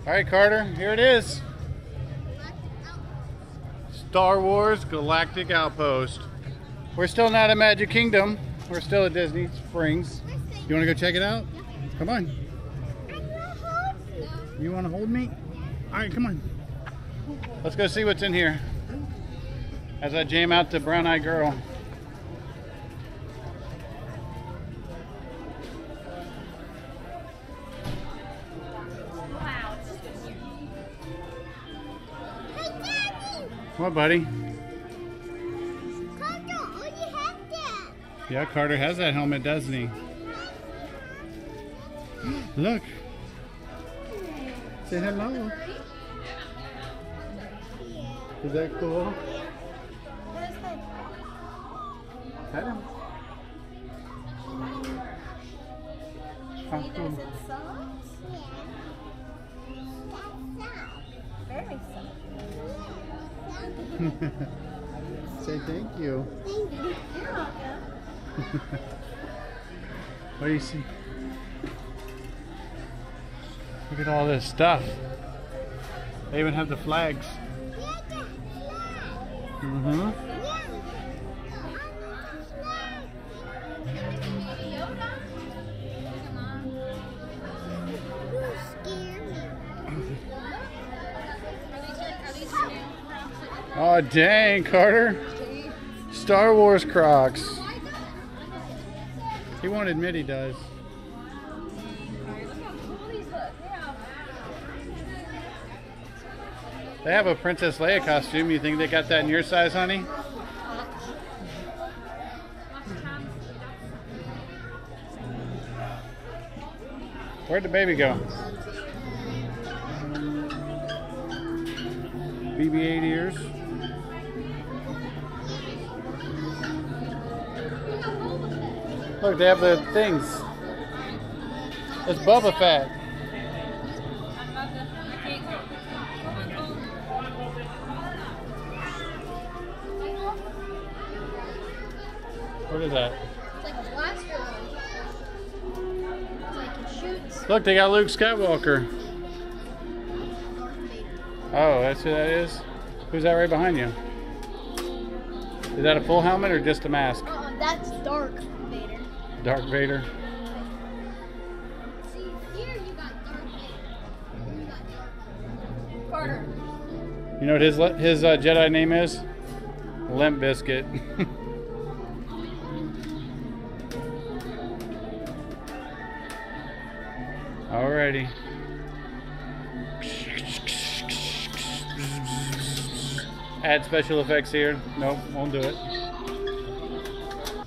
All right, Carter, here it is. Star Wars Galactic Outpost. We're still not at Magic Kingdom. We're still at Disney Springs. You want to go check it out? Come on. You want to hold me? All right, come on. Let's go see what's in here. As I jam out the brown-eyed girl. What, buddy? Carter, oh, you have that. Yeah, Carter has that helmet, doesn't he? Look. Say hello. Is that cool? Pet him. How cool. Very soft. Say thank you. Thank you. You're welcome. What do you see? Look at all this stuff. They even have the flags. Mm-hmm. Oh dang, Carter. Star Wars Crocs. He won't admit he does. They have a Princess Leia costume. You think they got that in your size, honey? Where'd the baby go? BB-8 ears. Look, they have the things. It's Boba Fett. What is that? It's like a blaster one. It's like it shoots. Look, they got Luke Skywalker. Oh, that's who that is? Who's that right behind you? Is that a full helmet or just a mask? That's Dark Vader. Dark Vader. See, here you got Dark Vader. You got Dark Carter. You know what his Jedi name is? Limp Biscuit. Alrighty. Add special effects here. Nope, won't do it.